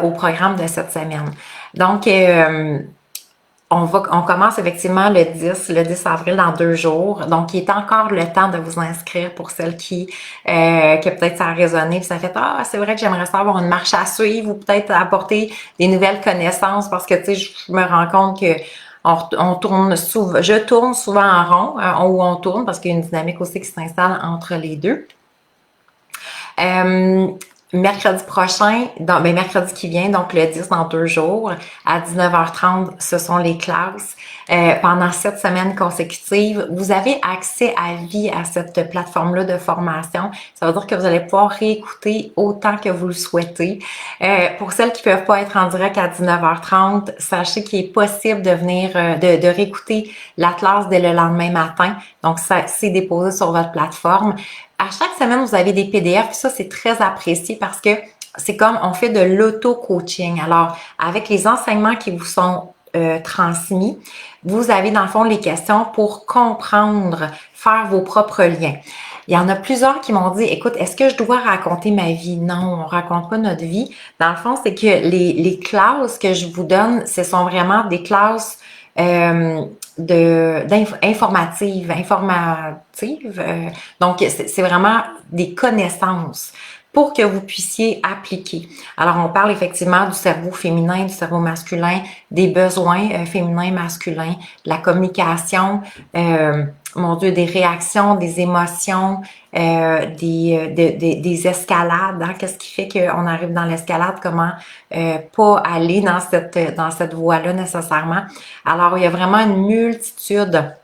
S1: au programme de cette semaine? Donc, on commence effectivement le 10 avril dans 2 jours. Donc, il est encore le temps de vous inscrire pour celles que peut-être ça a résonné, puis ça fait c'est vrai que j'aimerais savoir une marche à suivre ou peut-être apporter des nouvelles connaissances parce que tu sais, je me rends compte que on tourne souvent, je tourne souvent en rond, où on tourne parce qu'il y a une dynamique aussi qui s'installe entre les deux. Mercredi prochain, mercredi qui vient, donc le 10 dans 2 jours, à 19h30, ce sont les classes. Pendant 7 semaines consécutives, vous avez accès à vie à cette plateforme-là de formation. Ça veut dire que vous allez pouvoir réécouter autant que vous le souhaitez. Pour celles qui peuvent pas être en direct à 19h30, sachez qu'il est possible de venir, de réécouter la classe dès le lendemain matin. Donc, ça c'est déposé sur votre plateforme. À chaque semaine, vous avez des PDF, puis ça, c'est très apprécié parce que c'est comme on fait de l'auto-coaching. Alors, avec les enseignements qui vous sont transmis, vous avez dans le fond les questions pour comprendre, faire vos propres liens. Il y en a plusieurs qui m'ont dit, écoute, est-ce que je dois raconter ma vie? Non, on raconte pas notre vie. Dans le fond, c'est que les classes que je vous donne, ce sont vraiment des classes informative. Donc, c'est vraiment des connaissances pour que vous puissiez appliquer. Alors, on parle effectivement du cerveau féminin, du cerveau masculin, des besoins féminins, masculins, de la communication, mon Dieu, des réactions, des émotions, des escalades. Hein? Qu'est-ce qui fait qu'on arrive dans l'escalade? Comment pas aller dans cette voie-là nécessairement? Alors, il y a vraiment une multitude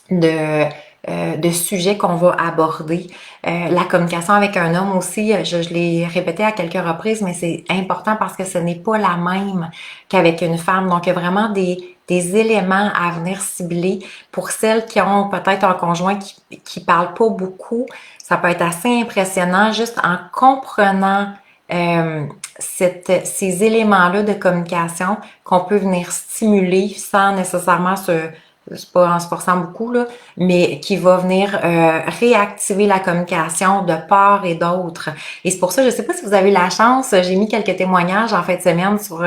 S1: de sujets qu'on va aborder. La communication avec un homme aussi, je l'ai répété à quelques reprises, mais c'est important parce que ce n'est pas la même qu'avec une femme. Donc, il y a vraiment des éléments à venir cibler pour celles qui ont peut-être un conjoint qui parle pas beaucoup. Ça peut être assez impressionnant juste en comprenant ces éléments-là de communication qu'on peut venir stimuler sans nécessairement c'est pas en se forçant beaucoup, là, mais qui va venir réactiver la communication de part et d'autre. Et c'est pour ça, je sais pas si vous avez la chance, j'ai mis quelques témoignages en fin de semaine sur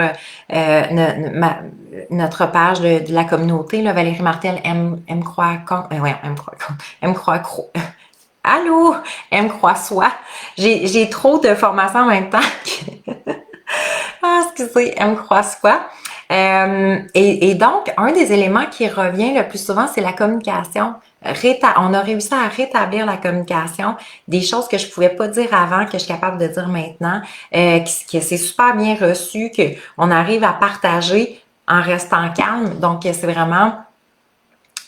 S1: notre page de la communauté, là, Valérie Martel aime croire Allô? Aime croire soi. J'ai trop de formations en même temps. Excusez, aime croire soi. Et donc, un des éléments qui revient le plus souvent, c'est la communication. On a réussi à rétablir la communication, des choses que je pouvais pas dire avant, que je suis capable de dire maintenant, que c'est super bien reçu, qu'on arrive à partager en restant calme. Donc, c'est vraiment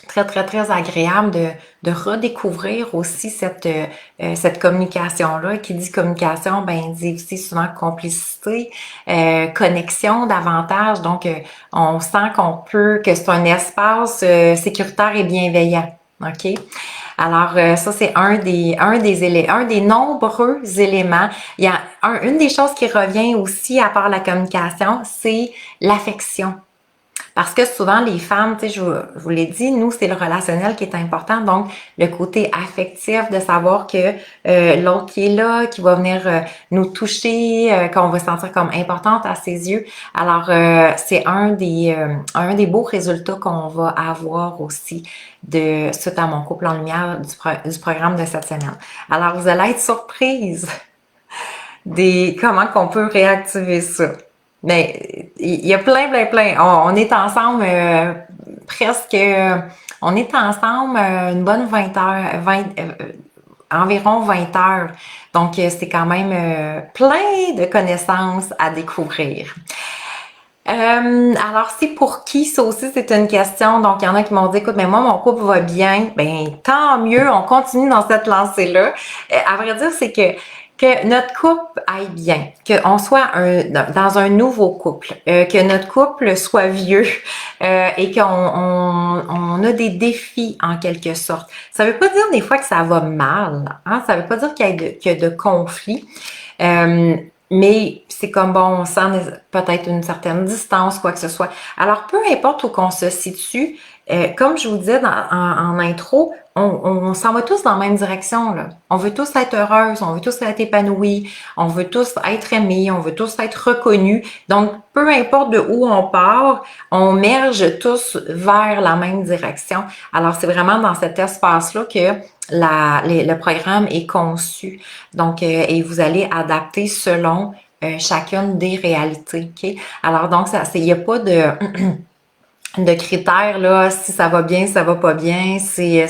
S1: très, très, très agréable de redécouvrir aussi cette communication-là. Qui dit communication, ben, dit aussi souvent complicité, connexion davantage. Donc, on sent que c'est un espace sécuritaire et bienveillant. OK? Alors, ça, c'est un des nombreux éléments. Il y a une des choses qui revient aussi à part la communication, c'est l'affection. Parce que souvent, les femmes, tu sais, je vous l'ai dit, nous, c'est le relationnel qui est important. Donc, le côté affectif de savoir que l'autre qui est là, qui va venir nous toucher, qu'on va se sentir comme importante à ses yeux. Alors, c'est un des beaux résultats qu'on va avoir aussi suite à mon couple en lumière du programme de cette semaine. Alors, vous allez être surprise comment qu'on peut réactiver ça. Mais il y a plein. On est ensemble presque, on est ensemble une bonne 20 heures, environ 20 heures. Donc, c'est quand même plein de connaissances à découvrir. Alors, c'est pour qui? Ça aussi, c'est une question. Donc, il y en a qui m'ont dit, écoute, mais moi, mon couple va bien. Ben, tant mieux, on continue dans cette lancée-là. À vrai dire, c'est que notre couple aille bien, qu'on soit dans un nouveau couple, que notre couple soit vieux et qu'on a des défis en quelque sorte. Ça veut pas dire des fois que ça va mal, hein? Ça veut pas dire qu'il y a de conflits. Mais c'est comme bon, on sent peut-être une certaine distance, quoi que ce soit. Alors, peu importe où qu'on se situe, comme je vous disais en intro, on s'en va tous dans la même direction, là. On veut tous être heureuses, on veut tous être épanouis, on veut tous être aimés, on veut tous être reconnus. Donc, peu importe de où on part, on merge tous vers la même direction. Alors, c'est vraiment dans cet espace-là que le programme est conçu. Donc, et vous allez adapter selon chacune des réalités. Okay? Alors, donc, il n'y a pas de critères là, si ça va bien, si ça va pas bien, si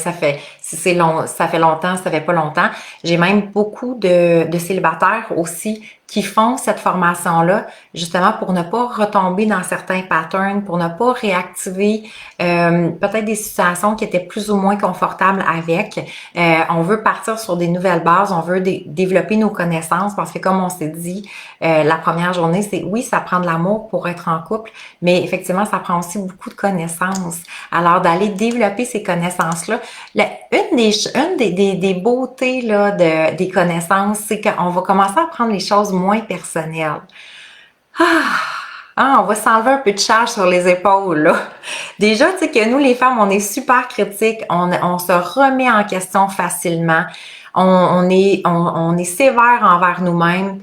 S1: c'est long, ça fait longtemps, si ça fait pas longtemps. J'ai même beaucoup de célibataires aussi qui font cette formation-là, justement pour ne pas retomber dans certains patterns, pour ne pas réactiver peut-être des situations qui étaient plus ou moins confortables avec. On veut partir sur des nouvelles bases, on veut développer nos connaissances parce que comme on s'est dit, la première journée, c'est oui, ça prend de l'amour pour être en couple, mais effectivement, ça prend aussi beaucoup de connaissances. Alors, d'aller développer ces connaissances-là, une des beautés là, des connaissances, c'est qu'on va commencer à prendre les choses moins personnelles. On va s'enlever un peu de charge sur les épaules, là. Déjà, tu sais que nous, les femmes, on est super critiques, on se remet en question facilement, on est sévère envers nous-mêmes.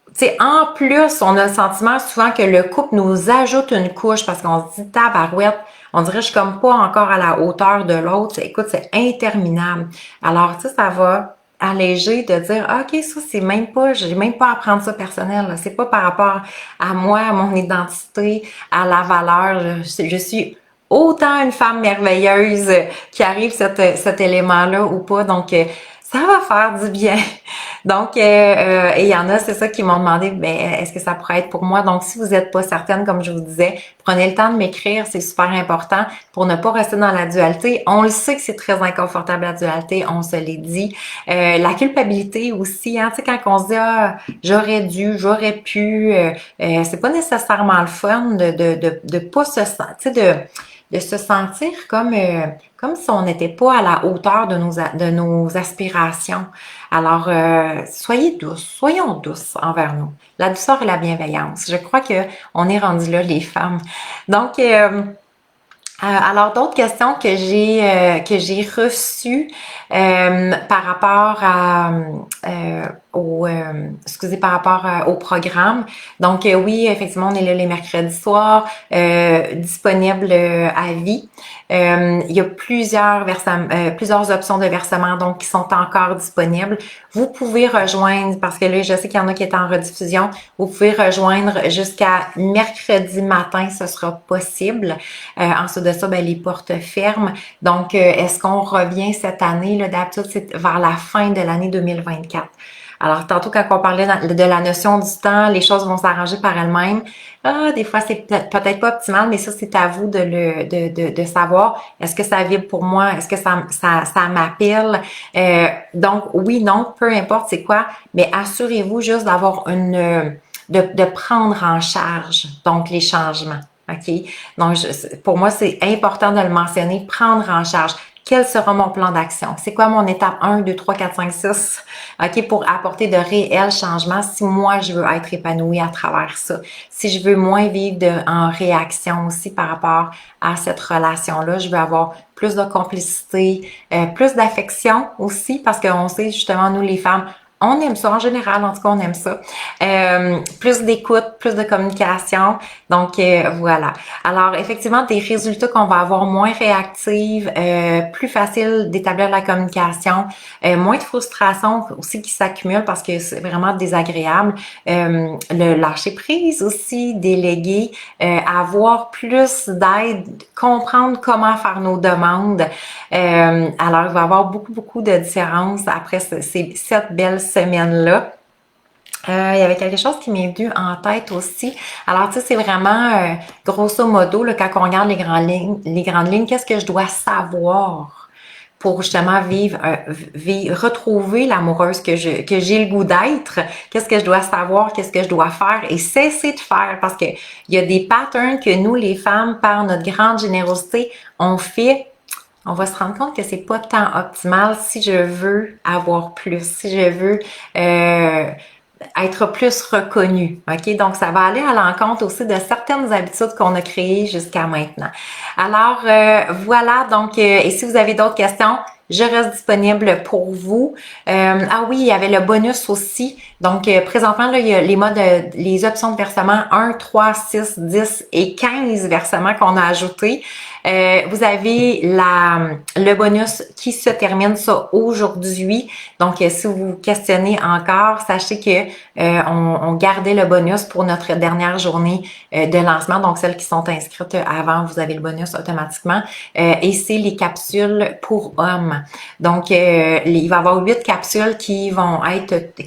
S1: Tu sais, en plus, on a le sentiment souvent que le couple nous ajoute une couche parce qu'on se dit, tabarouette, on dirait que je suis comme pas encore à la hauteur de l'autre. Écoute, c'est interminable. Alors, tu sais, ça va alléger de dire, OK, ça, c'est même pas, j'ai même pas à prendre ça personnel, là. C'est pas par rapport à moi, à mon identité, à la valeur. Je suis autant une femme merveilleuse qui arrive cet élément-là ou pas. Donc, ça va faire du bien. Donc, et il y en a, c'est ça, qui m'ont demandé, ben, est-ce que ça pourrait être pour moi? Donc, si vous n'êtes pas certaine, comme je vous disais, prenez le temps de m'écrire, c'est super important pour ne pas rester dans la dualité. On le sait que c'est très inconfortable la dualité, on se l'est dit. La culpabilité aussi, hein, tu sais, quand on se dit, j'aurais dû, j'aurais pu, c'est pas nécessairement le fun de pas se sentir, de se sentir comme si on n'était pas à la hauteur de nos aspirations. Alors, soyons douces envers nous. La douceur et la bienveillance. Je crois que on est rendu là, les femmes. Donc, alors, d'autres questions que j'ai reçues par rapport par rapport au programme. Donc, oui, effectivement, on est là les mercredis soirs, disponible à vie. Il y a plusieurs options de versement donc qui sont encore disponibles. Vous pouvez rejoindre, parce que là, je sais qu'il y en a qui est en rediffusion, vous pouvez rejoindre jusqu'à mercredi matin, ce sera possible. Ensuite de ça, ben, les portes ferment. Donc, est-ce qu'on revient cette année? Là, d'habitude, c'est vers la fin de l'année 2024. Alors, tantôt, quand on parlait de la notion du temps, les choses vont s'arranger par elles-mêmes. Des fois, c'est peut-être pas optimal, mais ça, c'est à vous de savoir. Est-ce que ça vibre pour moi? Est-ce que ça m'appelle? Donc, oui, non, peu importe c'est quoi, mais assurez-vous juste d'avoir de prendre en charge, donc, les changements. OK? Donc, pour moi, c'est important de le mentionner, prendre en charge. quel sera mon plan d'action? C'est quoi mon étape 1, 2, 3, 4, 5, 6? OK, pour apporter de réels changements si moi, je veux être épanouie à travers ça. Si je veux moins vivre en réaction aussi par rapport à cette relation-là, je veux avoir plus de complicité, plus d'affection aussi, parce qu'on sait justement, nous les femmes, on aime ça, en général, en tout cas, on aime ça. Plus d'écoute, plus de communication. Donc, voilà. Alors, effectivement, des résultats qu'on va avoir moins réactifs, plus facile d'établir la communication, moins de frustration aussi qui s'accumule parce que c'est vraiment désagréable. Le lâcher prise aussi, déléguer, avoir plus d'aide, comprendre comment faire nos demandes. Alors, il va y avoir beaucoup de différences après cette belle semaine-là. Il y avait quelque chose qui m'est venu en tête aussi. Alors, tu sais, c'est vraiment, grosso modo, là, quand on regarde les grandes lignes, qu'est-ce que je dois savoir pour justement retrouver l'amoureuse que j'ai le goût d'être? Qu'est-ce que je dois savoir? Qu'est-ce que je dois faire? Et cesser de faire, parce que il y a des patterns que nous, les femmes, par notre grande générosité, on fait. On va se rendre compte que c'est pas tant optimal si je veux avoir plus, si je veux être plus reconnue. OK? Donc, ça va aller à l'encontre aussi de certaines habitudes qu'on a créées jusqu'à maintenant. Alors, voilà. Donc, et si vous avez d'autres questions, je reste disponible pour vous. Ah oui, il y avait le bonus aussi. Donc, présentement, là, il y a les options de versement 1, 3, 6, 10 et 15 versements qu'on a ajoutés. Vous avez le bonus qui se termine ça aujourd'hui. Donc, si vous vous questionnez encore, sachez que on gardait le bonus pour notre dernière journée de lancement. Donc, celles qui sont inscrites avant, vous avez le bonus automatiquement. Et c'est les capsules pour hommes. Donc, il va y avoir 8 capsules qui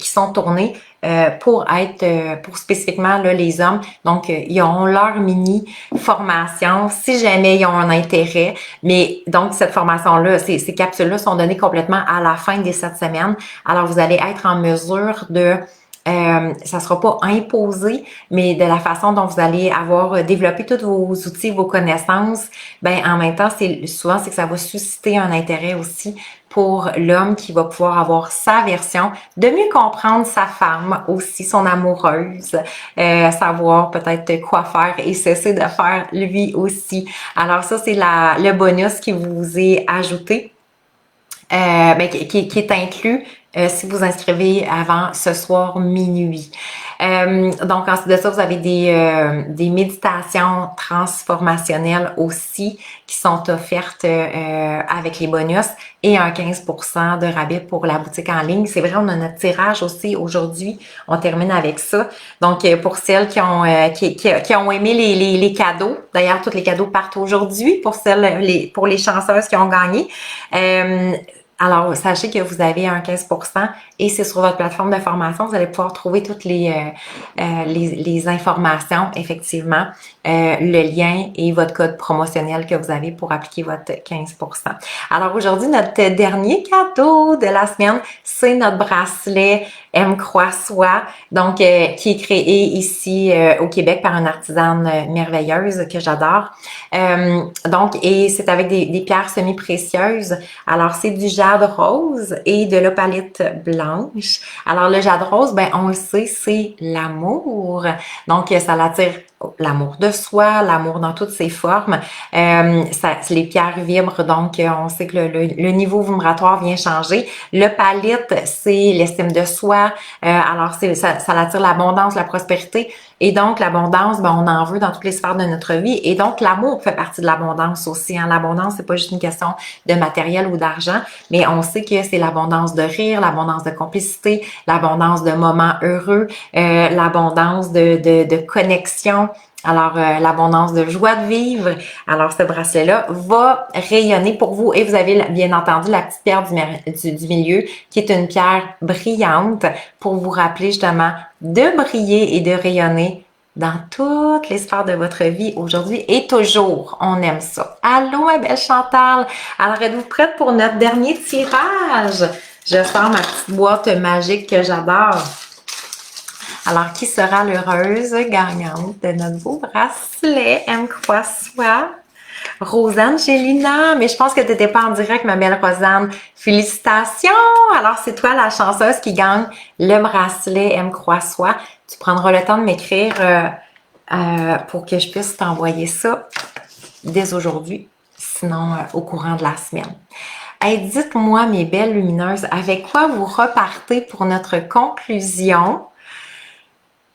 S1: sont tournées pour spécifiquement là, les hommes. Donc, ils ont leur mini formation si jamais ils ont un intérêt. Mais donc, cette formation-là, ces capsules-là sont données complètement à la fin des 7 semaines. Alors, vous allez être en mesure de ça sera pas imposé, mais de la façon dont vous allez avoir développé tous vos outils, vos connaissances, ben en même temps, c'est que ça va susciter un intérêt aussi pour l'homme qui va pouvoir avoir sa version, de mieux comprendre sa femme aussi, son amoureuse, savoir peut-être quoi faire et cesser de faire lui aussi. Alors ça, c'est le bonus qui vous est ajouté. Qui est inclus si vous inscrivez avant ce soir minuit. Donc, ensuite de ça, vous avez des méditations transformationnelles aussi qui sont offertes avec les bonus et un 15% de rabais pour la boutique en ligne. C'est vrai, on a notre tirage aussi aujourd'hui. On termine avec ça. Donc, pour celles qui ont aimé les cadeaux, d'ailleurs, tous les cadeaux partent aujourd'hui pour les chanceuses qui ont gagné. Alors, sachez que vous avez un 15% et c'est sur votre plateforme de formation. Vous allez pouvoir trouver toutes les informations, effectivement, le lien et votre code promotionnel que vous avez pour appliquer votre 15%. Alors, aujourd'hui, notre dernier cadeau de la semaine, c'est notre bracelet M Croix Soi, donc qui est créé ici au Québec par une artisane merveilleuse que j'adore. Donc, et c'est avec des pierres semi-précieuses. Alors, c'est du jade rose et de l'opalite blanche. Alors, le jade rose, ben on le sait, c'est l'amour. Donc, ça l'attire l'amour de soi, l'amour dans toutes ses formes. Les pierres vibrent, donc on sait que le niveau vibratoire vient changer. L'opalite, c'est l'estime de soi. Alors, ça attire l'abondance, la prospérité. Et donc, l'abondance, ben, on en veut dans toutes les sphères de notre vie. Et donc, l'amour fait partie de l'abondance aussi. Hein. L'abondance, c'est pas juste une question de matériel ou d'argent, mais on sait que c'est l'abondance de rire, l'abondance de complicité, l'abondance de moments heureux, l'abondance de connexion. Alors, l'abondance de joie de vivre. Alors, ce bracelet-là va rayonner pour vous. Et vous avez, bien entendu, la petite pierre du milieu, qui est une pierre brillante pour vous rappeler justement de briller et de rayonner dans toutes les sphères de votre vie aujourd'hui et toujours. On aime ça. Allô, ma belle Chantal! Alors, êtes-vous prête pour notre dernier tirage? Je sors ma petite boîte magique que j'adore. Alors, qui sera l'heureuse gagnante de notre beau bracelet M Croix Soi? Rosanne chez Lina, mais je pense que tu n'étais pas en direct, ma belle Rosanne. Félicitations! Alors, c'est toi la chanceuse qui gagne le bracelet M Croix-Soie. Tu prendras le temps de m'écrire pour que je puisse t'envoyer ça dès aujourd'hui, sinon au courant de la semaine. Hey, dites-moi, mes belles lumineuses, avec quoi vous repartez pour notre conclusion?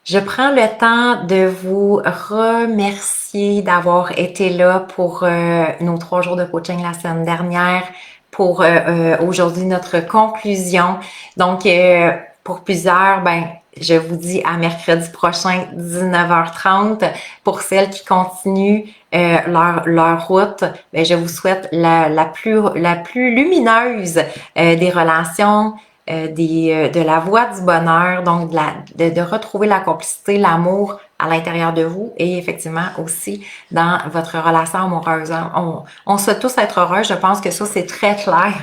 S1: Je prends le temps de vous remercier d'avoir été là pour nos 3 jours de coaching la semaine dernière, pour aujourd'hui notre conclusion. Donc, pour plusieurs, ben, je vous dis à mercredi prochain, 19h30. Pour celles qui continuent leur route, ben, je vous souhaite la plus lumineuse des relations, de la voie du bonheur, donc de retrouver la complicité, l'amour à l'intérieur de vous et effectivement aussi dans votre relation amoureuse. On souhaite tous être heureux, je pense que ça c'est très clair.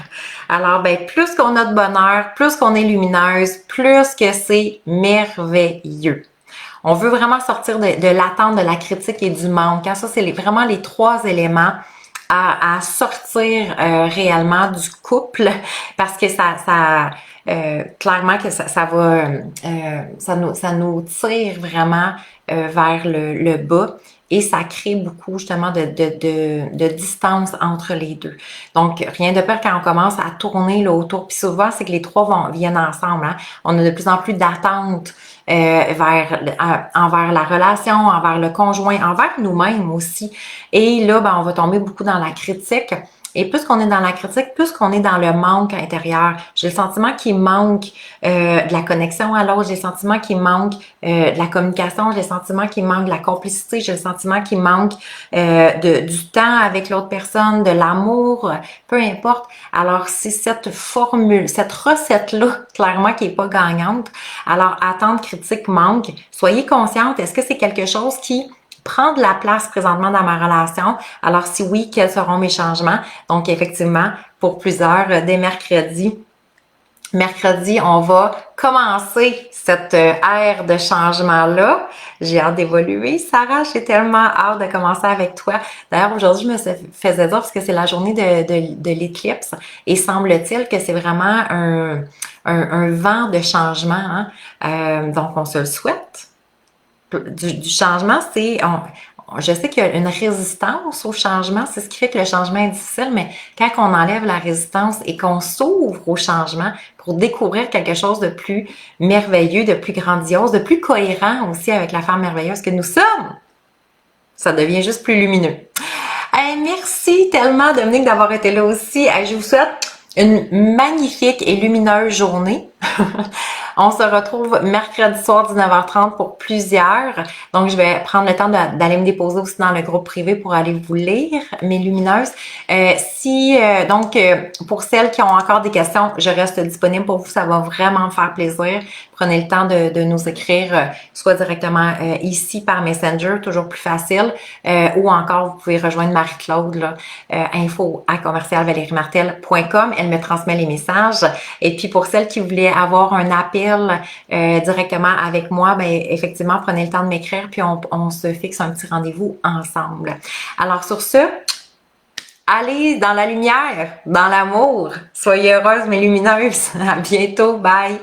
S1: Alors, ben, plus qu'on a de bonheur, plus qu'on est lumineuse, plus que c'est merveilleux. On veut vraiment sortir de l'attente, de la critique et du manque. Ça, c'est vraiment les 3 éléments à sortir réellement du couple parce que clairement que ça va ça nous tire vraiment vers le bas et ça crée beaucoup justement de distance entre les deux. Donc rien de pire quand on commence à tourner là autour, puis souvent c'est que les 3 viennent ensemble, hein? On a de plus en plus d'attentes envers la relation, envers le conjoint, envers nous-mêmes aussi. Et là, ben, on va tomber beaucoup dans la critique. Et plus qu'on est dans la critique, plus qu'on est dans le manque intérieur. J'ai le sentiment qu'il manque de la connexion à l'autre, j'ai le sentiment qu'il manque de la communication, j'ai le sentiment qu'il manque de la complicité, j'ai le sentiment qu'il manque du temps avec l'autre personne, de l'amour, peu importe. Alors, c'est cette formule, cette recette-là, clairement, qui est pas gagnante. Alors, attente, critique, manque. Soyez consciente, est-ce que c'est quelque chose qui prend de la place présentement dans ma relation? Alors, si oui, quels seront mes changements? Donc, effectivement, pour plusieurs, dès mercredi, on va commencer cette ère de changement-là. J'ai hâte d'évoluer. Sarah, j'ai tellement hâte de commencer avec toi. D'ailleurs, aujourd'hui, je me faisais dire parce que c'est la journée de l'éclipse et semble-t-il que c'est vraiment un vent de changement. Hein? Donc, on se le souhaite. Du changement, je sais qu'il y a une résistance au changement, c'est ce qui fait que le changement est difficile, mais quand on enlève la résistance et qu'on s'ouvre au changement pour découvrir quelque chose de plus merveilleux, de plus grandiose, de plus cohérent aussi avec la femme merveilleuse que nous sommes, ça devient juste plus lumineux. Hey, merci tellement, Dominique, d'avoir été là aussi. Hey, je vous souhaite une magnifique et lumineuse journée. On se retrouve mercredi soir 19h30 pour plusieurs. Donc, je vais prendre le temps d'aller me déposer aussi dans le groupe privé pour aller vous lire, mes lumineuses. Pour celles qui ont encore des questions, je reste disponible pour vous. Ça va vraiment me faire plaisir. Prenez le temps de nous écrire, soit directement ici par Messenger, toujours plus facile, ou encore vous pouvez rejoindre Marie-Claude, là, info@commercialvalériemartel.com. Elle me transmet les messages. Et puis pour celles qui voulaient avoir un appel directement avec moi, ben effectivement, prenez le temps de m'écrire puis on se fixe un petit rendez-vous ensemble. Alors sur ce, allez dans la lumière, dans l'amour. Soyez heureuses, mes lumineuses. À bientôt. Bye!